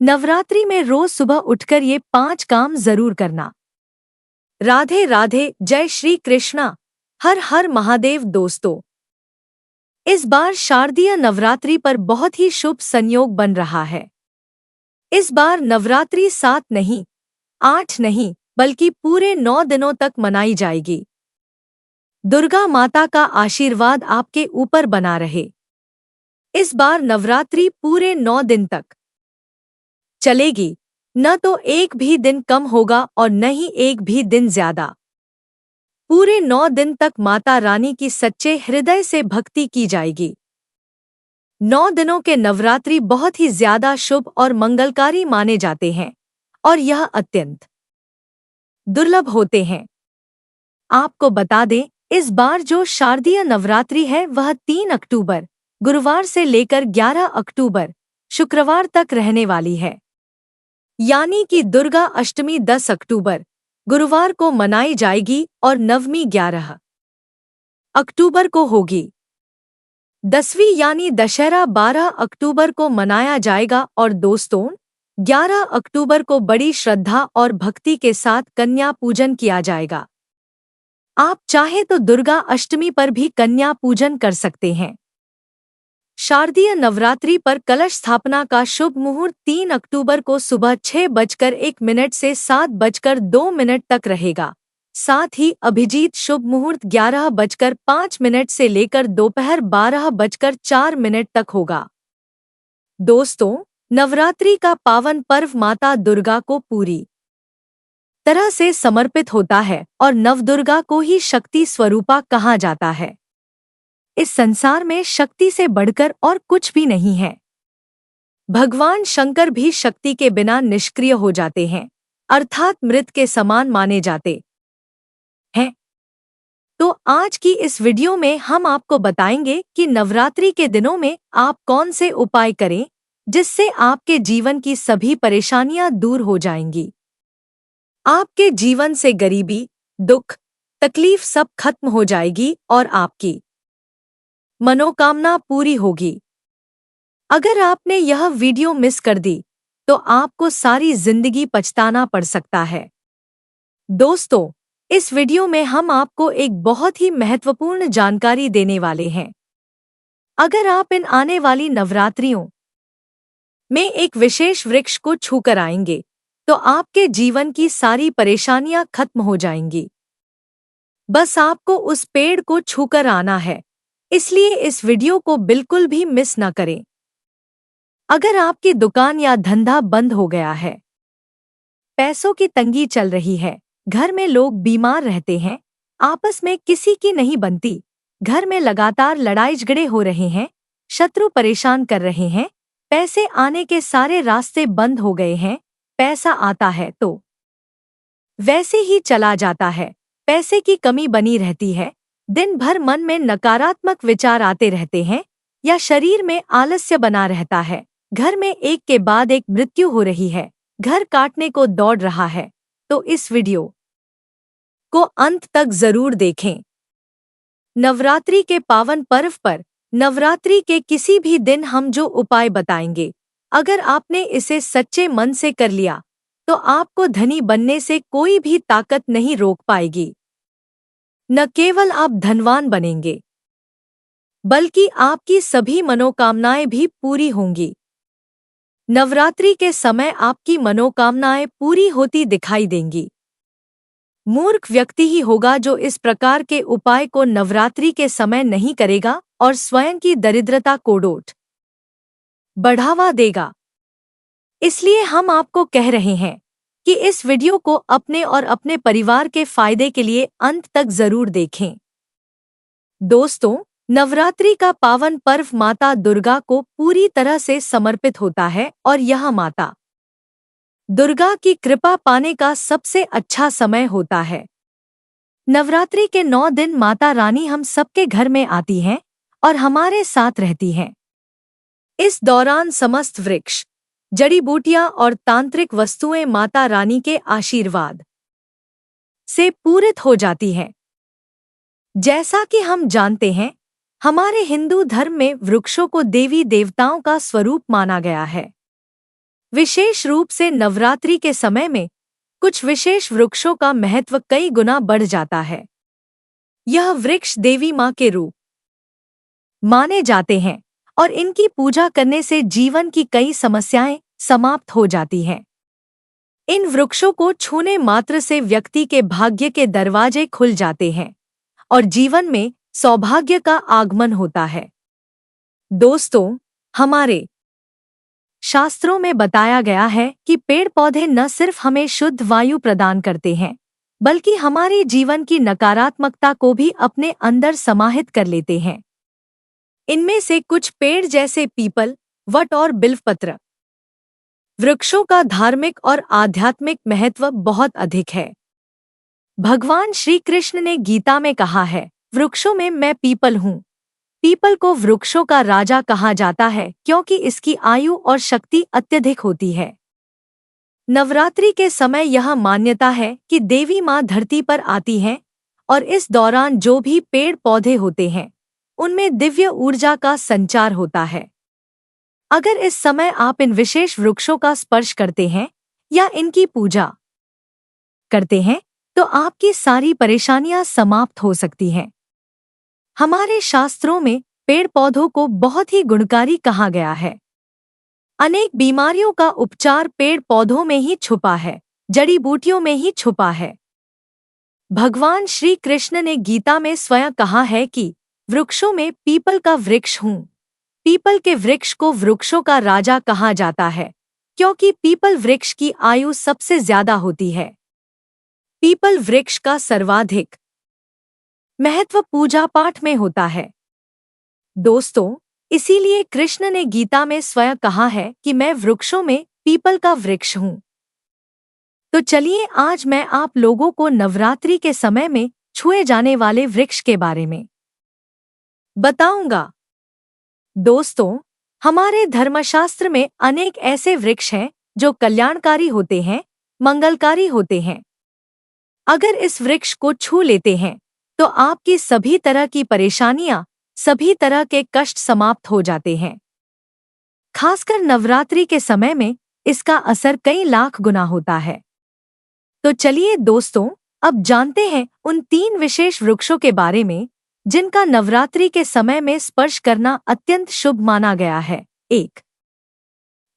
नवरात्रि में रोज सुबह उठकर ये 5 काम जरूर करना। राधे राधे, जय श्री कृष्णा, हर हर महादेव। दोस्तों, इस बार शारदीय नवरात्रि पर बहुत ही शुभ संयोग बन रहा है। इस बार नवरात्रि 7 नहीं, 8 नहीं, बल्कि पूरे 9 दिनों तक मनाई जाएगी। दुर्गा माता का आशीर्वाद आपके ऊपर बना रहे। इस बार नवरात्रि पूरे 9 दिन तक चलेगी। न तो एक भी दिन कम होगा और न ही एक भी दिन ज्यादा। पूरे 9 दिन तक माता रानी की सच्चे हृदय से भक्ति की जाएगी। 9 दिनों के नवरात्रि बहुत ही ज्यादा शुभ और मंगलकारी माने जाते हैं और यह अत्यंत दुर्लभ होते हैं। आपको बता दें, इस बार जो शारदीय नवरात्रि है वह 3 अक्टूबर गुरुवार से लेकर 11 अक्टूबर शुक्रवार तक रहने वाली है। यानी कि दुर्गा अष्टमी 10 अक्टूबर गुरुवार को मनाई जाएगी और नवमी 11 अक्टूबर को होगी। 10वीं यानी दशहरा 12 अक्टूबर को मनाया जाएगा और दोस्तों, 11 अक्टूबर को बड़ी श्रद्धा और भक्ति के साथ कन्या पूजन किया जाएगा। आप चाहे तो दुर्गा अष्टमी पर भी कन्या पूजन कर सकते हैं। शारदीय नवरात्रि पर कलश स्थापना का शुभ मुहूर्त 3 अक्टूबर को सुबह 6:01 से 7:02 तक रहेगा। साथ ही अभिजीत शुभ मुहूर्त 11:05 से लेकर दोपहर 12:04 तक होगा। दोस्तों, नवरात्रि का पावन पर्व माता दुर्गा को पूरी तरह से समर्पित होता है और नवदुर्गा को ही शक्ति स्वरूपा कहा जाता है। इस संसार में शक्ति से बढ़कर और कुछ भी नहीं है। भगवान शंकर भी शक्ति के बिना निष्क्रिय हो जाते हैं, अर्थात मृत के समान माने जाते हैं। तो आज की इस वीडियो में हम आपको बताएंगे कि नवरात्रि के दिनों में आप कौन से उपाय करें जिससे आपके जीवन की सभी परेशानियां दूर हो जाएंगी। आपके जीवन से गरीबी, दुख, तकलीफ सब खत्म हो जाएगी और आपकी मनोकामना पूरी होगी। अगर आपने यह वीडियो मिस कर दी तो आपको सारी जिंदगी पछताना पड़ सकता है। दोस्तों, इस वीडियो में हम आपको एक बहुत ही महत्वपूर्ण जानकारी देने वाले हैं। अगर आप इन आने वाली नवरात्रियों में एक विशेष वृक्ष को छूकर आएंगे तो आपके जीवन की सारी परेशानियां खत्म हो जाएंगी। बस आपको उस पेड़ को छूकर आना है, इसलिए इस वीडियो को बिल्कुल भी मिस न करें। अगर आपकी दुकान या धंधा बंद हो गया है, पैसों की तंगी चल रही है, घर में लोग बीमार रहते हैं, आपस में किसी की नहीं बनती, घर में लगातार लड़ाई झगड़े हो रहे हैं, शत्रु परेशान कर रहे हैं, पैसे आने के सारे रास्ते बंद हो गए हैं, पैसा आता है तो वैसे ही चला जाता है, पैसे की कमी बनी रहती है, दिन भर मन में नकारात्मक विचार आते रहते हैं या शरीर में आलस्य बना रहता है, घर में एक के बाद एक मृत्यु हो रही है, घर काटने को दौड़ रहा है, तो इस वीडियो को अंत तक जरूर देखें। नवरात्रि के पावन पर्व पर नवरात्रि के किसी भी दिन हम जो उपाय बताएंगे, अगर आपने इसे सच्चे मन से कर लिया तो आपको धनी बनने से कोई भी ताकत नहीं रोक पाएगी। न केवल आप धनवान बनेंगे, बल्कि आपकी सभी मनोकामनाएं भी पूरी होंगी। नवरात्रि के समय आपकी मनोकामनाएं पूरी होती दिखाई देंगी। मूर्ख व्यक्ति ही होगा जो इस प्रकार के उपाय को नवरात्रि के समय नहीं करेगा और स्वयं की दरिद्रता को डोट बढ़ावा देगा। इसलिए हम आपको कह रहे हैं कि इस वीडियो को अपने और अपने परिवार के फायदे के लिए अंत तक जरूर देखें। दोस्तों, नवरात्रि का पावन पर्व माता दुर्गा को पूरी तरह से समर्पित होता है और यह माता दुर्गा की कृपा पाने का सबसे अच्छा समय होता है। नवरात्रि के 9 दिन माता रानी हम सबके घर में आती हैं और हमारे साथ रहती हैं। इस दौरान समस्त वृक्ष, जड़ी बूटियां और तांत्रिक वस्तुएं माता रानी के आशीर्वाद से पूरित हो जाती हैं। जैसा कि हम जानते हैं, हमारे हिंदू धर्म में वृक्षों को देवी देवताओं का स्वरूप माना गया है। विशेष रूप से नवरात्रि के समय में कुछ विशेष वृक्षों का महत्व कई गुना बढ़ जाता है। यह वृक्ष देवी माँ के रूप माने जाते हैं और इनकी पूजा करने से जीवन की कई समस्याएं समाप्त हो जाती हैं। इन वृक्षों को छूने मात्र से व्यक्ति के भाग्य के दरवाजे खुल जाते हैं और जीवन में सौभाग्य का आगमन होता है। दोस्तों, हमारे शास्त्रों में बताया गया है कि पेड़ पौधे न सिर्फ हमें शुद्ध वायु प्रदान करते हैं, बल्कि हमारे जीवन की नकारात्मकता को भी अपने अंदर समाहित कर लेते हैं। इनमें से कुछ पेड़ जैसे पीपल, वट और बिल्वपत्र वृक्षों का धार्मिक और आध्यात्मिक महत्व बहुत अधिक है। भगवान श्री कृष्ण ने गीता में कहा है, वृक्षों में मैं पीपल हूँ। पीपल को वृक्षों का राजा कहा जाता है क्योंकि इसकी आयु और शक्ति अत्यधिक होती है। नवरात्रि के समय यह मान्यता है कि देवी माँ धरती पर आती हैं और इस दौरान जो भी पेड़ पौधे होते हैं उनमें दिव्य ऊर्जा का संचार होता है। अगर इस समय आप इन विशेष वृक्षों का स्पर्श करते हैं या इनकी पूजा करते हैं तो आपकी सारी परेशानियां समाप्त हो सकती हैं। हमारे शास्त्रों में पेड़ पौधों को बहुत ही गुणकारी कहा गया है। अनेक बीमारियों का उपचार पेड़ पौधों में ही छुपा है, जड़ी बूटियों में ही छुपा है। भगवान श्री कृष्ण ने गीता में स्वयं कहा है कि वृक्षों में पीपल का वृक्ष हूँ। पीपल के वृक्ष को वृक्षों का राजा कहा जाता है क्योंकि पीपल वृक्ष की आयु सबसे ज्यादा होती है। पीपल वृक्ष का सर्वाधिक महत्व पूजा पाठ में होता है। दोस्तों, इसीलिए कृष्ण ने गीता में स्वयं कहा है कि मैं वृक्षों में पीपल का वृक्ष हूँ। तो चलिए आज मैं आप लोगों को नवरात्रि के समय में छुए जाने वाले वृक्ष के बारे में बताऊंगा। दोस्तों, हमारे धर्मशास्त्र में अनेक ऐसे वृक्ष हैं जो कल्याणकारी होते हैं, मंगलकारी होते हैं। अगर इस वृक्ष को छू लेते हैं तो आपकी सभी तरह की परेशानियां, सभी तरह के कष्ट समाप्त हो जाते हैं। खासकर नवरात्रि के समय में इसका असर कई लाख गुना होता है। तो चलिए दोस्तों, अब जानते हैं उन 3 विशेष वृक्षों के बारे में जिनका नवरात्रि के समय में स्पर्श करना अत्यंत शुभ माना गया है। 1.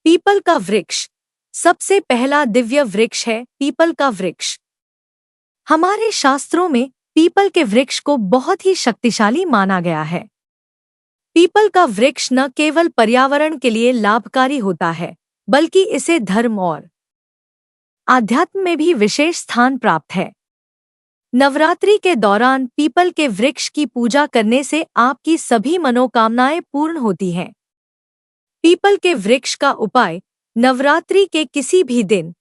पीपल का वृक्ष। सबसे पहला दिव्य वृक्ष है पीपल का वृक्ष। हमारे शास्त्रों में पीपल के वृक्ष को बहुत ही शक्तिशाली माना गया है। पीपल का वृक्ष न केवल पर्यावरण के लिए लाभकारी होता है, बल्कि इसे धर्म और आध्यात्म में भी विशेष स्थान प्राप्त है। नवरात्रि के दौरान पीपल के वृक्ष की पूजा करने से आपकी सभी मनोकामनाएं पूर्ण होती हैं। पीपल के वृक्ष का उपाय: नवरात्रि के किसी भी दिन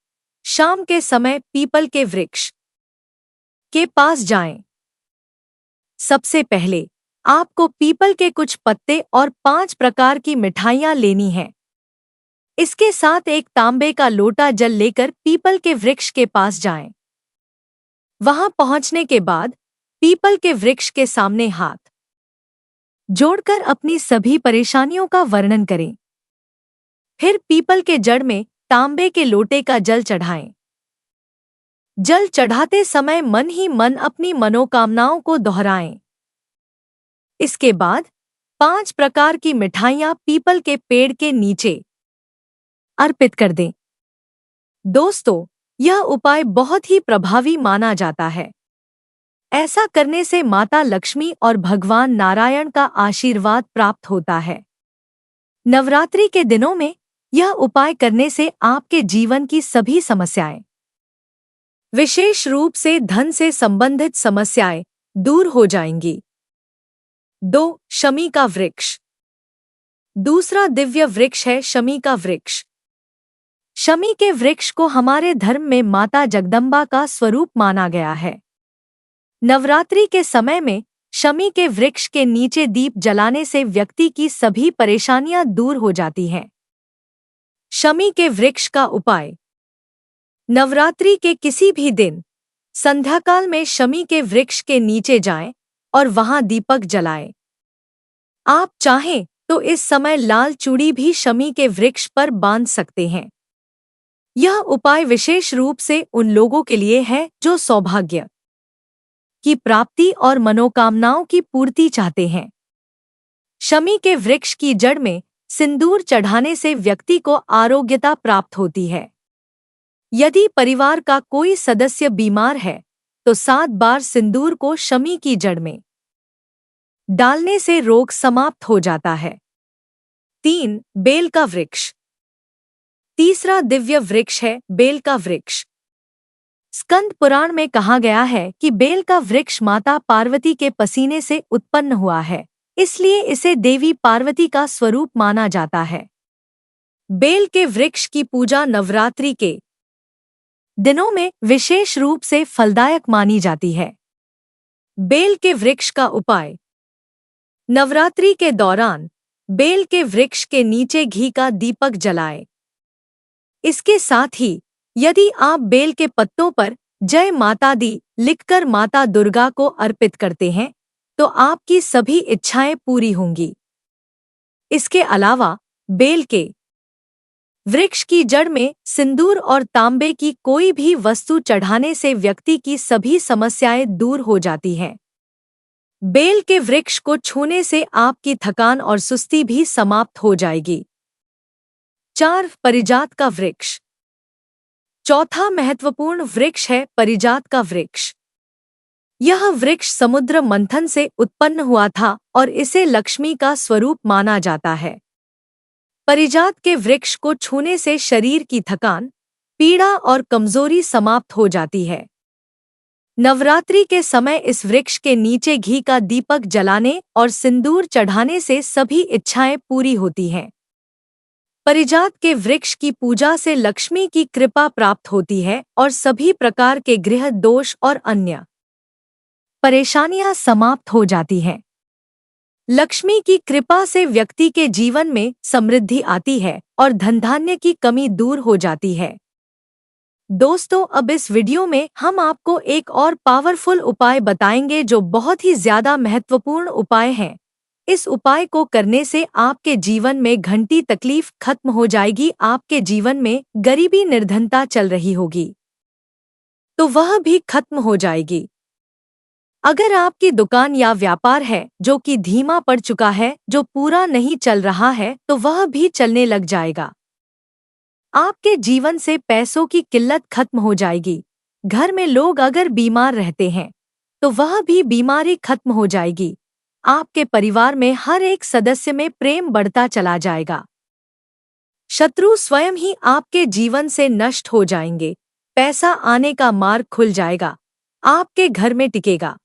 शाम के समय पीपल के वृक्ष के पास जाएं। सबसे पहले आपको पीपल के कुछ पत्ते और 5 प्रकार की मिठाइयाँ लेनी हैं। इसके साथ एक तांबे का लोटा जल लेकर पीपल के वृक्ष के पास जाएं। वहां पहुंचने के बाद पीपल के वृक्ष के सामने हाथ जोड़कर अपनी सभी परेशानियों का वर्णन करें। फिर पीपल के जड़ में तांबे के लोटे का जल चढ़ाएं। जल चढ़ाते समय मन ही मन अपनी मनोकामनाओं को दोहराएं। इसके बाद 5 प्रकार की मिठाइयाँ पीपल के पेड़ के नीचे अर्पित कर दें। दोस्तों, यह उपाय बहुत ही प्रभावी माना जाता है। ऐसा करने से माता लक्ष्मी और भगवान नारायण का आशीर्वाद प्राप्त होता है। नवरात्रि के दिनों में यह उपाय करने से आपके जीवन की सभी समस्याएं, विशेष रूप से धन से संबंधित समस्याएं, दूर हो जाएंगी। 2. शमी का वृक्ष। दूसरा दिव्य वृक्ष है शमी का वृक्ष। शमी के वृक्ष को हमारे धर्म में माता जगदम्बा का स्वरूप माना गया है। नवरात्रि के समय में शमी के वृक्ष के नीचे दीप जलाने से व्यक्ति की सभी परेशानियां दूर हो जाती हैं। शमी के वृक्ष का उपाय: नवरात्रि के किसी भी दिन संध्याकाल में शमी के वृक्ष के नीचे जाएं और वहां दीपक जलाएं। आप चाहें तो इस समय लाल चूड़ी भी शमी के वृक्ष पर बांध सकते हैं। यह उपाय विशेष रूप से उन लोगों के लिए है जो सौभाग्य की प्राप्ति और मनोकामनाओं की पूर्ति चाहते हैं। शमी के वृक्ष की जड़ में सिंदूर चढ़ाने से व्यक्ति को आरोग्यता प्राप्त होती है। यदि परिवार का कोई सदस्य बीमार है तो 7 बार सिंदूर को शमी की जड़ में डालने से रोग समाप्त हो जाता है। 3. बेल का वृक्ष। तीसरा दिव्य वृक्ष है बेल का वृक्ष। स्कंद पुराण में कहा गया है कि बेल का वृक्ष माता पार्वती के पसीने से उत्पन्न हुआ है, इसलिए इसे देवी पार्वती का स्वरूप माना जाता है। बेल के वृक्ष की पूजा नवरात्रि के दिनों में विशेष रूप से फलदायक मानी जाती है। बेल के वृक्ष का उपाय। नवरात्रि के दौरान बेल के वृक्ष के नीचे घी का दीपक जलाएं। इसके साथ ही यदि आप बेल के पत्तों पर जय माता दी लिखकर माता दुर्गा को अर्पित करते हैं तो आपकी सभी इच्छाएं पूरी होंगी। इसके अलावा बेल के वृक्ष की जड़ में सिंदूर और तांबे की कोई भी वस्तु चढ़ाने से व्यक्ति की सभी समस्याएं दूर हो जाती हैं। बेल के वृक्ष को छूने से आपकी थकान और सुस्ती भी समाप्त हो जाएगी। 4. परिजात का वृक्ष। चौथा महत्वपूर्ण वृक्ष है परिजात का वृक्ष। यह वृक्ष समुद्र मंथन से उत्पन्न हुआ था और इसे लक्ष्मी का स्वरूप माना जाता है। परिजात के वृक्ष को छूने से शरीर की थकान, पीड़ा और कमजोरी समाप्त हो जाती है। नवरात्रि के समय इस वृक्ष के नीचे घी का दीपक जलाने और सिंदूर चढ़ाने से सभी इच्छाएं पूरी होती हैं। परिजात के वृक्ष की पूजा से लक्ष्मी की कृपा प्राप्त होती है और सभी प्रकार के गृह दोष और अन्य परेशानियां समाप्त हो जाती हैं। लक्ष्मी की कृपा से व्यक्ति के जीवन में समृद्धि आती है और धन धान्य की कमी दूर हो जाती है। दोस्तों, अब इस वीडियो में हम आपको एक और पावरफुल उपाय बताएंगे जो बहुत ही ज्यादा महत्वपूर्ण उपाय है। इस उपाय को करने से आपके जीवन में घंटी तकलीफ खत्म हो जाएगी। आपके जीवन में गरीबी निर्धनता चल रही होगी तो वह भी खत्म हो जाएगी। अगर आपकी दुकान या व्यापार है जो कि धीमा पड़ चुका है, जो पूरा नहीं चल रहा है, तो वह भी चलने लग जाएगा। आपके जीवन से पैसों की किल्लत खत्म हो जाएगी। घर में लोग अगर बीमार रहते हैं तो वह भी बीमारी खत्म हो जाएगी। आपके परिवार में हर एक सदस्य में प्रेम बढ़ता चला जाएगा। शत्रु स्वयं ही आपके जीवन से नष्ट हो जाएंगे। पैसा आने का मार्ग खुल जाएगा, आपके घर में टिकेगा।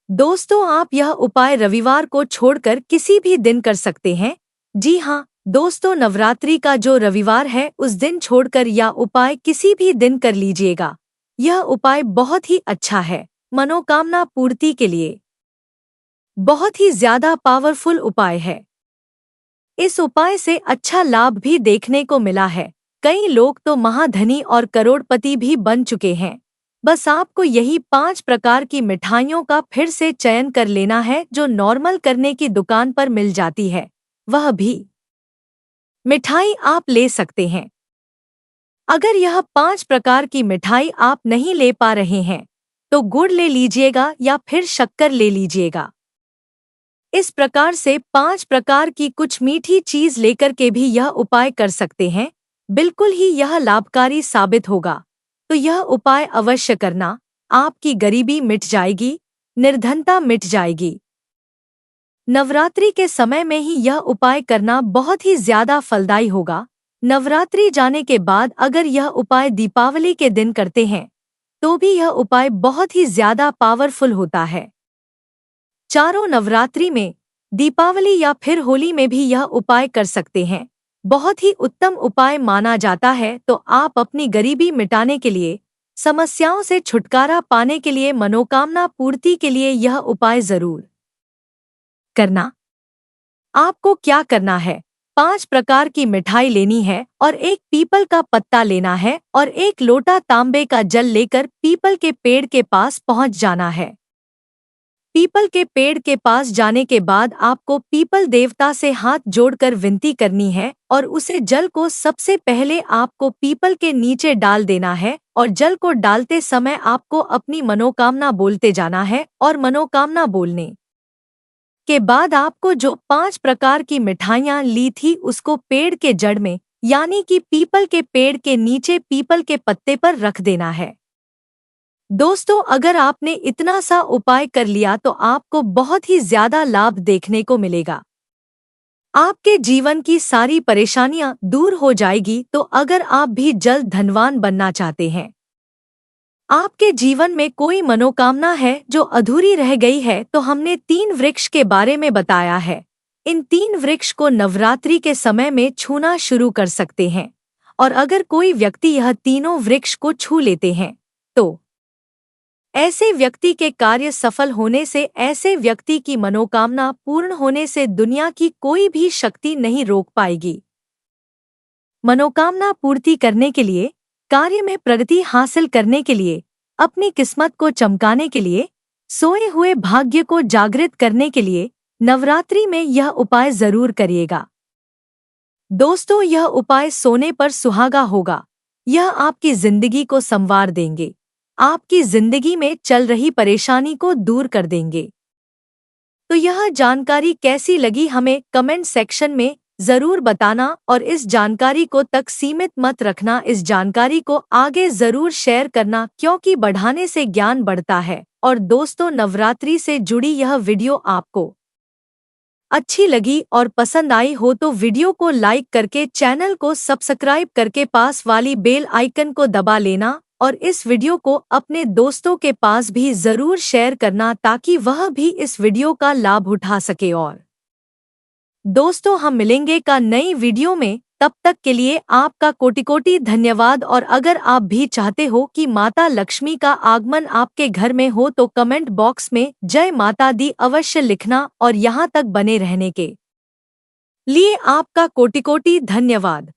दोस्तों, आप यह उपाय रविवार को छोड़कर किसी भी दिन कर सकते हैं। जी हाँ दोस्तों, नवरात्रि का जो रविवार है उस दिन छोड़कर यह उपाय किसी भी दिन कर लीजिएगा। यह उपाय बहुत ही अच्छा है मनोकामना पूर्ति के लिए। बहुत ही ज्यादा पावरफुल उपाय है। इस उपाय से अच्छा लाभ भी देखने को मिला है। कई लोग तो महाधनी और करोड़पति भी बन चुके हैं। बस आपको यही 5 प्रकार की मिठाइयों का फिर से चयन कर लेना है जो नॉर्मल करने की दुकान पर मिल जाती है। वह भी मिठाई आप ले सकते हैं। अगर यह 5 प्रकार की मिठाई आप नहीं ले पा रहे हैं तो गुड़ ले लीजिएगा या फिर शक्कर ले लीजिएगा। इस प्रकार से 5 प्रकार की कुछ मीठी चीज लेकर के भी यह उपाय कर सकते हैं। बिल्कुल ही यह लाभकारी साबित होगा। तो यह उपाय अवश्य करना। आपकी गरीबी मिट जाएगी, निर्धनता मिट जाएगी। नवरात्रि के समय में ही यह उपाय करना बहुत ही ज्यादा फलदायी होगा। नवरात्रि जाने के बाद अगर यह उपाय दीपावली के दिन करते हैं तो भी यह उपाय बहुत ही ज्यादा पावरफुल होता है। चारों नवरात्रि में, दीपावली या फिर होली में भी यह उपाय कर सकते हैं। बहुत ही उत्तम उपाय माना जाता है। तो आप अपनी गरीबी मिटाने के लिए, समस्याओं से छुटकारा पाने के लिए, मनोकामना पूर्ति के लिए यह उपाय जरूर करना। आपको क्या करना है? 5 प्रकार की मिठाई लेनी है और एक पीपल का पत्ता लेना है और एक लोटा तांबे का जल लेकर पीपल के पेड़ के पास पहुंच जाना है। पीपल के पेड़ के पास जाने के बाद आपको पीपल देवता से हाथ जोड़कर विनती करनी है और उसे जल को सबसे पहले आपको पीपल के नीचे डाल देना है और जल को डालते समय आपको अपनी मनोकामना बोलते जाना है और मनोकामना बोलने के बाद आपको जो 5 प्रकार की मिठाइयाँ ली थी उसको पेड़ के जड़ में यानी कि पीपल के पेड़ के नीचे पीपल के पत्ते पर रख देना है। दोस्तों, अगर आपने इतना सा उपाय कर लिया तो आपको बहुत ही ज्यादा लाभ देखने को मिलेगा। आपके जीवन की सारी परेशानियां दूर हो जाएगी। तो अगर आप भी जल्द धनवान बनना चाहते हैं, आपके जीवन में कोई मनोकामना है जो अधूरी रह गई है, तो हमने 3 वृक्ष के बारे में बताया है। इन 3 वृक्ष को नवरात्रि के समय में छूना शुरू कर सकते हैं और अगर कोई व्यक्ति यह तीनों वृक्ष को छू लेते हैं तो ऐसे व्यक्ति के कार्य सफल होने से, ऐसे व्यक्ति की मनोकामना पूर्ण होने से दुनिया की कोई भी शक्ति नहीं रोक पाएगी। मनोकामना पूर्ति करने के लिए, कार्य में प्रगति हासिल करने के लिए, अपनी किस्मत को चमकाने के लिए, सोए हुए भाग्य को जागृत करने के लिए नवरात्रि में यह उपाय जरूर करिएगा। दोस्तों, यह उपाय सोने पर सुहागा होगा। यह आपकी जिंदगी को संवार देंगे, आपकी जिंदगी में चल रही परेशानी को दूर कर देंगे। तो यह जानकारी कैसी लगी हमें कमेंट सेक्शन में जरूर बताना और इस जानकारी को तक सीमित मत रखना। इस जानकारी को आगे जरूर शेयर करना क्योंकि बढ़ाने से ज्ञान बढ़ता है। और दोस्तों, नवरात्रि से जुड़ी यह वीडियो आपको अच्छी लगी और पसंद आई हो तो वीडियो को लाइक करके चैनल को सब्सक्राइब करके पास वाली बेल आइकन को दबा लेना और इस वीडियो को अपने दोस्तों के पास भी जरूर शेयर करना ताकि वह भी इस वीडियो का लाभ उठा सके। और दोस्तों, हम मिलेंगे का नई वीडियो में, तब तक के लिए आपका कोटि कोटि धन्यवाद। और अगर आप भी चाहते हो कि माता लक्ष्मी का आगमन आपके घर में हो तो कमेंट बॉक्स में जय माता दी अवश्य लिखना और यहाँ तक बने रहने के लिए आपका कोटि कोटि धन्यवाद।